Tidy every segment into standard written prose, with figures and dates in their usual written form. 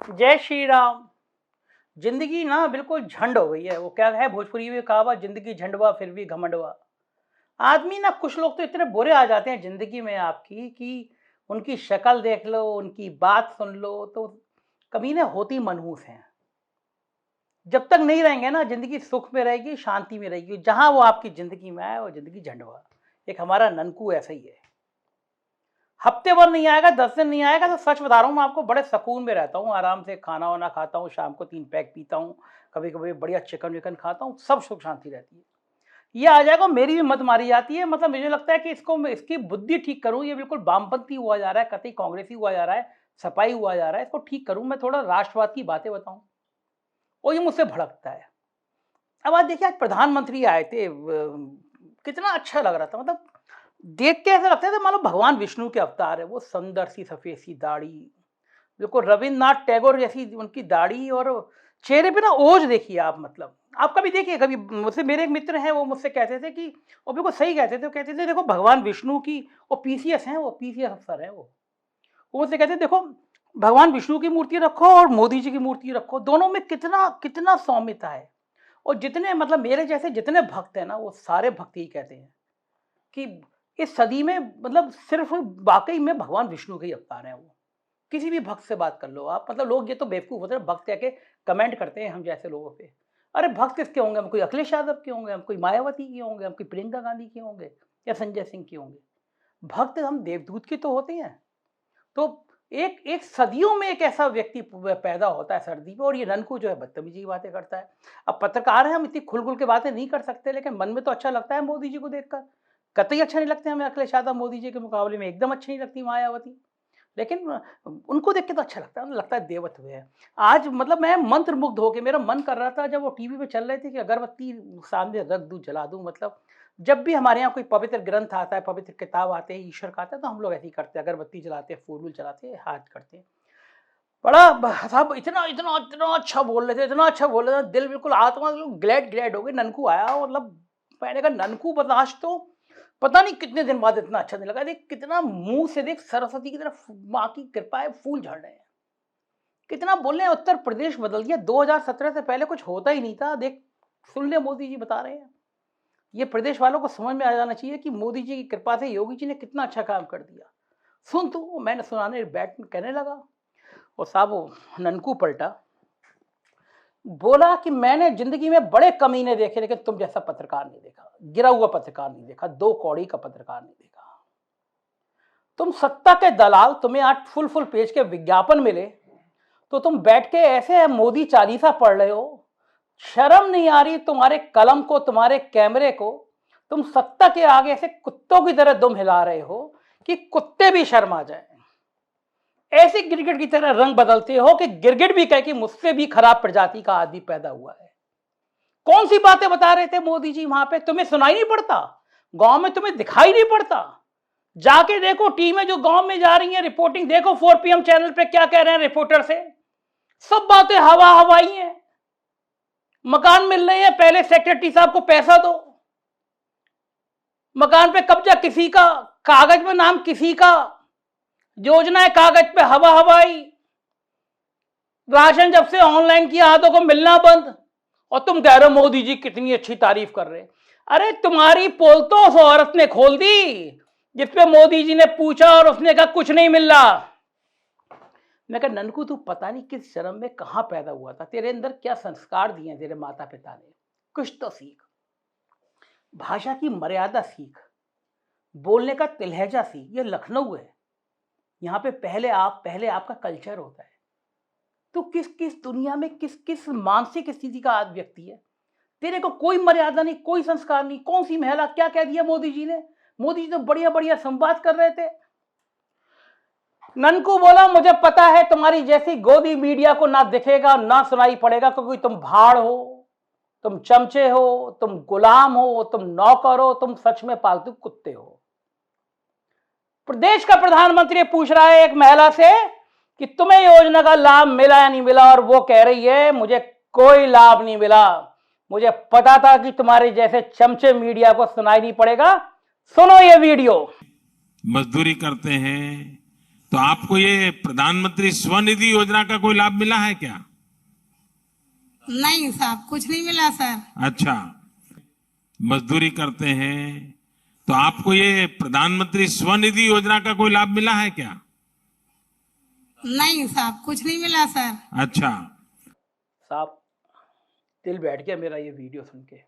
जय श्री राम। जिंदगी ना बिल्कुल झंड हो गई है। वो क्या है भोजपुरी में कहावत, जिंदगी झंडवा फिर भी घमंडवा। आदमी ना, कुछ लोग तो इतने बुरे आ जाते हैं जिंदगी में आपकी कि उनकी शक्ल देख लो, उनकी बात सुन लो तो कमीने होती मनहूस हैं। जब तक नहीं रहेंगे ना, जिंदगी सुख में रहेगी, शांति में रहेगी। जहां वो आपकी जिंदगी में आए वो जिंदगी झंडवा। एक हमारा ननकू ऐसा ही है। हफ्ते भर नहीं आएगा, 10 दिन नहीं आएगा तो सच बता रहा हूँ मैं आपको, बड़े सुकून में रहता हूँ, आराम से खाना वाना खाता हूँ, शाम को 3 पैग पीता हूँ, कभी कभी बढ़िया चिकन विकन खाता हूँ, सब सुख शांति रहती है। ये आ जाएगा, मेरी भी मत मारी जाती है। मतलब मुझे लगता है कि इसको इसकी बुद्धि ठीक करूँ। ये बिल्कुल वामपंथी हुआ जा रहा है, कतई कांग्रेसी हुआ जा रहा है, सपाई हुआ जा रहा है। इसको ठीक करूँ मैं, थोड़ा राष्ट्रवाद की बातें बताऊँ और ये मुझसे भड़कता है। अब आज देखिए, आज प्रधानमंत्री आए थे, कितना अच्छा लग रहा था। मतलब देख के ऐसा लगता है मानो भगवान विष्णु के अवतार है। वो सुंदर सी सफेद सी दाढ़ी, बिल्कुल रविन्द्रनाथ टैगोर जैसी उनकी दाढ़ी, और चेहरे पे ना ओज देखिए आप। मतलब आप कभी देखिए, कभी मुझसे, मेरे एक मित्र हैं, वो मुझसे कहते थे कि, और बिल्कुल सही कहते थे, वो कहते थे देखो भगवान विष्णु की, वो पीसीएस हैं, वो पीसीएस अफसर हैं। वो मुझसे कहते देखो, भगवान विष्णु की मूर्ति रखो और मोदी जी की मूर्ति रखो, दोनों में कितना कितना सौम्यता है। और जितने मतलब मेरे जैसे जितने भक्त हैं ना, वो सारे भक्त ही कहते हैं कि इस सदी में मतलब सिर्फ वाकई में भगवान विष्णु के ही अवतार हैं वो। किसी भी भक्त से बात कर लो आप। मतलब लोग ये तो बेवकूफ होते हैं, भक्त कह के कमेंट करते हैं हम जैसे लोगों पे। अरे भक्त किसके होंगे? हम कोई अखिलेश यादव के होंगे, हम कोई मायावती के होंगे, हम कोई प्रियंका गांधी के होंगे, या संजय सिंह के होंगे? भक्त हम देवदूत के तो होते हैं। तो एक एक सदियों में एक ऐसा व्यक्ति पैदा होता है सर्दी पे, और ये ननकू जो है बदतमीजी की बातें करता है। अब पत्रकार है, हम इतनी खुल खुल के बातें नहीं कर सकते, लेकिन मन में तो अच्छा लगता है मोदी जी को देखकर। कतई अच्छा नहीं लगते हमें अखिलेश यादव, मोदी जी के मुकाबले में एकदम अच्छी नहीं लगती मायावती। लेकिन उनको देख के तो अच्छा लगता है, उन्हें लगता है देवत्व है। आज मतलब मैं मंत्र मुग्ध होके, मेरा मन कर रहा था जब वो टीवी पे चल रहे थे कि अगरबत्ती सामने रख दूं, जला दूं। मतलब जब भी हमारे यहाँ कोई पवित्र ग्रंथ आता है, पवित्र किताब आते हैं, ईश्वर का आता है, तो हम लोग ऐसे ही करते हैं, अगरबत्ती जलाते हैं, फूल जलाते हैं, हाथ करते हैं। बड़ा साहब इतना इतना इतना अच्छा बोल रहे थे, इतना अच्छा बोल रहे थे, दिल बिल्कुल, आत्मा ग्लैड ग्लैड हो गई। ननकू आया, मतलब मैंने कहा ननकू बर्दाश्त तो पता नहीं कितने दिन बाद इतना अच्छा नहीं लगा। देख कितना मुंह से, देख सरस्वती की तरफ माँ की कृपा है, फूल झड़ रहे हैं। कितना बोल रहे हैं, उत्तर प्रदेश बदल दिया। 2017 से पहले कुछ होता ही नहीं था। देख सुन ले, मोदी जी बता रहे हैं। ये प्रदेश वालों को समझ में आ जाना चाहिए कि मोदी जी की कृपा से योगी जी ने कितना अच्छा काम कर दिया। सुन तू, मैंने सुनाने बैठ कहने लगा, और साहब वो ननकू पलटा, बोला कि मैंने जिंदगी में बड़े कमीने देखे, लेकिन तुम जैसा पत्रकार नहीं देखा, गिरा हुआ पत्रकार नहीं देखा, 2 कौड़ी का पत्रकार नहीं देखा। तुम सत्ता के दलाल, तुम्हें आज फुल फुल पेज के विज्ञापन मिले तो तुम बैठ के ऐसे मोदी चालीसा पढ़ रहे हो। शर्म नहीं आ रही तुम्हारे कलम को, तुम्हारे कैमरे को? तुम सत्ता के आगे ऐसे कुत्तों की तरह दुम हिला रहे हो कि कुत्ते भी शर्म आ जाए। ऐसे गिरगिट की तरह रंग बदलते हो कि गिरगिट भी कहे कि मुझसे भी खराब प्रजाति का आदमी पैदा हुआ है। कौन सी बातें बता रहे थे मोदी जी वहां पे? तुम्हें सुनाई नहीं पड़ता? गांव में तुम्हें दिखाई नहीं पड़ता? जाके देखो, टीमें जो गांव में जा रही हैं, रिपोर्टिंग देखो 4 PM चैनल पे क्या कह रहे हैं रिपोर्टर से। सब बातें हवा हवाई हैं। मकान मिल रहे हैं, पहले सेक्रेटरी साहब को पैसा दो, मकान पे कब्जा किसी का, कागज में नाम किसी का, योजनाएं कागज पे हवा हवाई, राशन जब से ऑनलाइन किया हाथों को मिलना बंद, और तुम कह रहे हो मोदी जी कितनी अच्छी तारीफ कर रहे। अरे तुम्हारी पोल तो उस औरत ने खोल दी जिसपे मोदी जी ने पूछा और उसने कहा कुछ नहीं मिल रहा। मैं कहा ननकू, तू पता नहीं किस जन्म में कहां पैदा हुआ था, तेरे अंदर क्या संस्कार दिए तेरे माता पिता ने। कुछ तो सीख, भाषा की मर्यादा सीख, बोलने का तिलहजा सीख। ये लखनऊ है, यहाँ पे पहले आपका कल्चर होता है। तो किस किस दुनिया में किस किस मानसिक स्थिति का आज व्यक्ति है? तेरे को कोई मर्यादा नहीं, कोई संस्कार नहीं। कौन सी महिला, क्या कह दिया मोदी जी ने? मोदी जी तो बढ़िया बढ़िया संवाद कर रहे थे। ननकू बोला मुझे पता है तुम्हारी जैसी गोदी मीडिया को ना दिखेगा ना सुनाई पड़ेगा, क्योंकि तुम भाड़ हो, तुम चमचे हो, तुम गुलाम हो, तुम नौकर हो, तुम सच में पालतू कुत्ते हो। प्रदेश का प्रधानमंत्री पूछ रहा है एक महिला से कि तुम्हें योजना का लाभ मिला या नहीं मिला, और वो कह रही है मुझे कोई लाभ नहीं मिला। मुझे पता था कि तुम्हारे जैसे चमचे मीडिया को सुनाई नहीं पड़ेगा। सुनो ये वीडियो। मजदूरी करते हैं, तो आपको ये प्रधानमंत्री स्वनिधि योजना का कोई लाभ मिला है क्या? नहीं साहब, कुछ नहीं मिला सर। अच्छा, मजदूरी करते हैं तो आपको ये प्रधानमंत्री स्वनिधि योजना का कोई लाभ मिला है क्या? नहीं साहब, कुछ नहीं मिला सर। अच्छा। साहब, दिल बैठ गया मेरा ये वीडियो सुन के।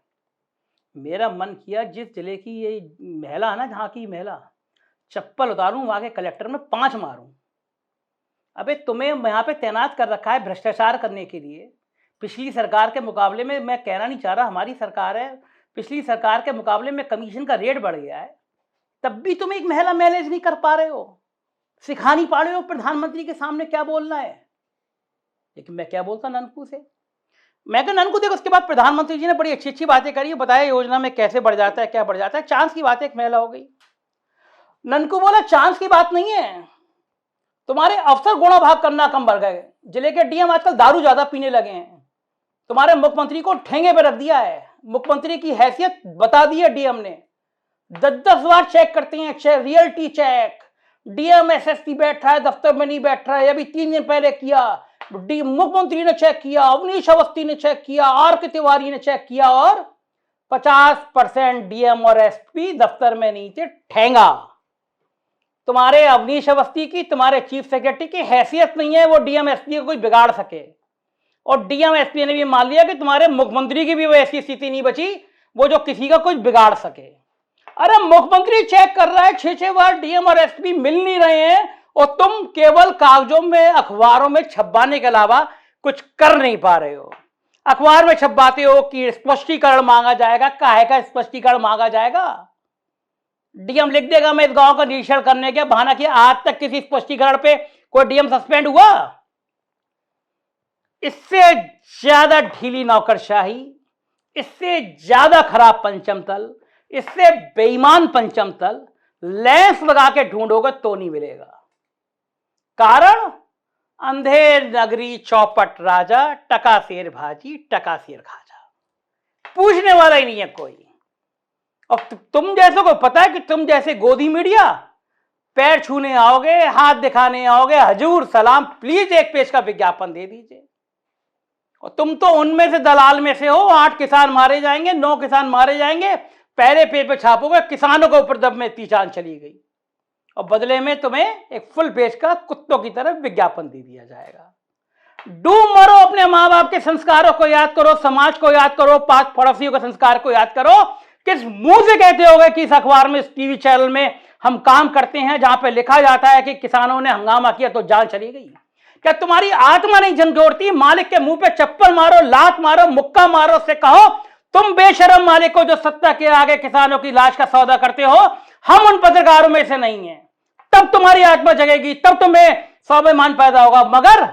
मेरा मन किया जिस जिले की ये महिला है ना, जहाँ की महिला, चप्पल उतारूं, वहां के कलेक्टर में 5 मारूं। अबे तुम्हें यहाँ पे तैनात कर रखा है भ्रष्टाचार करने के लिए। पिछली सरकार के मुकाबले में, मैं कहना नहीं चाह रहा हमारी सरकार है, पिछली सरकार के मुकाबले में कमीशन का रेट बढ़ गया है, तब भी तुम एक महिला मैनेज नहीं कर पा रहे हो, सिखा नहीं पा रहे हो प्रधानमंत्री के सामने क्या बोलना है। लेकिन मैं क्या बोलता ननकू से, मैं तो ननकू देखो, उसके बाद प्रधानमंत्री जी ने बड़ी अच्छी अच्छी बातें करी, बताया योजना में कैसे बढ़ जाता है, क्या बढ़ जाता है। चांस की बात एक महिला हो गई। ननकू बोला चांस की बात नहीं है, तुम्हारे अफसर गुणा भाग करना कम बढ़ गए। जिले के डीएम आजकल दारू ज्यादा पीने लगे हैं। तुम्हारे मुख्यमंत्री को ठेंगे पे रख दिया है, मुख्यमंत्री की हैसियत बता दी है डीएम ने। 10-10 बार चेक करते हैं, रियलिटी चेक। डीएम एसएसपी बैठ रहा है, दफ्तर में नहीं बैठ रहा है। अभी 3 दिन पहले किया, मुख्यमंत्री ने चेक किया, अवनीश अवस्थी ने चेक किया, आर.के. तिवारी ने चेक किया, और 50% डीएम और एसपी दफ्तर में नहीं थे। ठेंगा तुम्हारे अवनीश अवस्थी की, तुम्हारे चीफ सेक्रेटरी की हैसियत नहीं है वो डीएम एसपी को कोई बिगाड़ सके। और डीएम एसपी ने भी मान लिया कि तुम्हारे मुख्यमंत्री की भी वो ऐसी स्थिति नहीं बची वो जो किसी का कुछ बिगाड़ सके। अरे मुख्यमंत्री चेक कर रहा है 6-6 बार, डीएम और एसपी मिल नहीं रहे हैं, और तुम केवल कागजों में, अखबारों में छपवाने के अलावा कुछ कर नहीं पा रहे हो। अखबार में छपवाते हो कि स्पष्टीकरण मांगा जाएगा, काहे का स्पष्टीकरण मांगा जाएगा? डीएम लिख देगा मैं इस गांव का निरीक्षण करने के बहाना किया। आज तक किसी स्पष्टीकरण पे कोई डीएम सस्पेंड हुआ? इससे ज्यादा ढीली नौकरशाही, इससे ज्यादा खराब पंचम तल, इससे बेईमान पंचम तल लेंस लगा के ढूंढोगे तो नहीं मिलेगा। कारण अंधेर नगरी चौपट राजा, टका शेर भाजी टका शेर खाजा, पूछने वाला ही नहीं है कोई। और तुम जैसे को पता है कि तुम जैसे गोदी मीडिया पैर छूने आओगे, हाथ दिखाने आओगे, हजूर सलाम प्लीज एक पेज का विज्ञापन दे दीजिए। और तुम तो उनमें से दलाल में से हो। 8 किसान मारे जाएंगे, 9 किसान मारे जाएंगे, पहले पेज पे छापोगे किसानों के ऊपर दब में तीचान चली गई, और बदले में तुम्हें एक फुल पेज का कुत्तों की तरह विज्ञापन दे दिया जाएगा। डूब मरो, अपने माँ बाप के संस्कारों को याद करो, समाज को याद करो, पास पड़ोसियों के संस्कार को याद करो। किस मुंह से कहते होगे कि इस अखबार में, इस टीवी चैनल में हम काम करते हैं जहां पे लिखा जाता है कि किसानों ने हंगामा किया तो जान चली गई? क्या तुम्हारी आत्मा नहीं झंझोड़ती? मालिक के मुंह पे चप्पल मारो, लात मारो, मुक्का मारो, से कहो तुम बेशरम मालिक हो जो सत्ता के आगे किसानों की लाश का सौदा करते हो, हम उन पत्रकारों में से नहीं है। तब तुम्हारी आत्मा जगेगी, तब तुम्हें स्वाभिमान पैदा होगा। मगर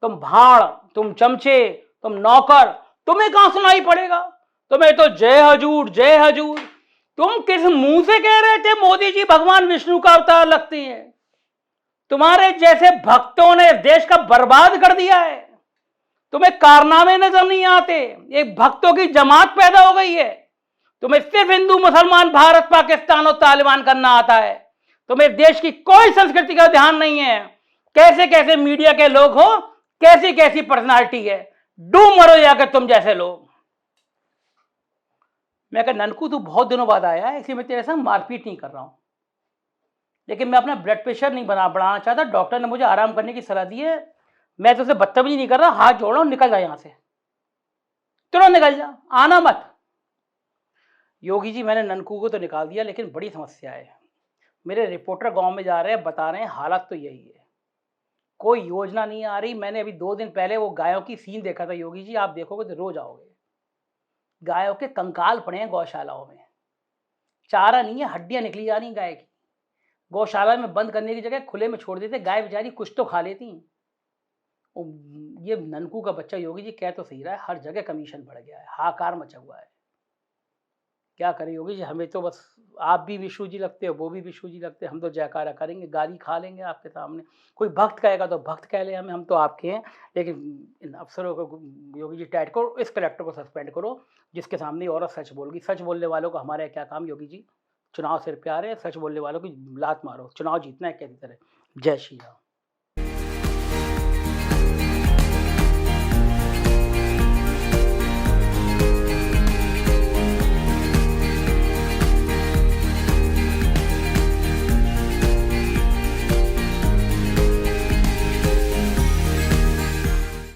तुम भाड़, तुम चमचे, तुम नौकर, तुम्हें कहां सुनाई पड़ेगा? तुम्हें तो जय हजूर जय हजूर। तुम किस मुंह से कह रहे थे मोदी जी भगवान विष्णु का अवतार लगते हैं? तुम्हारे जैसे भक्तों ने देश का बर्बाद कर दिया है। तुम्हें कारनामे नजर नहीं आते, एक भक्तों की जमात पैदा हो गई है। तुम्हें सिर्फ हिंदू मुसलमान, भारत पाकिस्तान और तालिबान करना आता है। तुम्हें देश की कोई संस्कृति का ध्यान नहीं है। कैसे कैसे मीडिया के लोग हो, कैसी कैसी पर्सनालिटी है, डूब मरो जाकर तुम जैसे लोग। मैं कहा ननकू तू बहुत दिनों बाद आया है, इसलिए मैं तेरे साथ मारपीट नहीं कर रहा हूं, लेकिन मैं अपना ब्लड प्रेशर नहीं बढ़ाना चाहता। डॉक्टर ने मुझे आराम करने की सलाह दी है। मैं तुझसे बदतमीजी नहीं कर रहा, हाथ जोड़ रहा हूं, निकल जा यहां से, तुरंत निकल जा, आना मत। योगी जी मैंने ननकू को तो निकाल दिया, लेकिन बड़ी समस्या है। मेरे रिपोर्टर गांव में जा रहे हैं, बता रहे हैं हालत तो यही है, कोई योजना नहीं आ रही। मैंने अभी 2 दिन पहले वो गायों की सीन देखा था। योगी जी आप देखोगे तो रोज आओगे। गायों के कंकाल पड़े हैं गौशालाओं में, चारा नहीं है, हड्डियां निकली जा रही गाय की। गौशाला में बंद करने की जगह खुले में छोड़ देते, गाय बेचारी कुछ तो खा लेती। ये ननकू का बच्चा योगी जी कह तो सही रहा है, हर जगह कमीशन बढ़ गया है, हाहाकार मचा हुआ है। क्या करें योगी जी, हमें तो बस आप भी विष्णु जी लगते हो, वो भी विष्णु जी लगते हैं, हम तो जयकारा करेंगे, गाली खा लेंगे आपके सामने। कोई भक्त कहेगा तो भक्त कह ले, हम तो आपके हैं। लेकिन इन अफसरों को योगी जी टाइट करो, इस कलेक्टर को सस्पेंड करो जिसके सामने औरत सच बोल गई। सच बोलने वालों को हमारा क्या काम योगी जी? चुनाव सिर पे आ रहे हैं, सच बोलने वालों की लात मारो, चुनाव जीतना है कैसी तरह। जय श्री राम।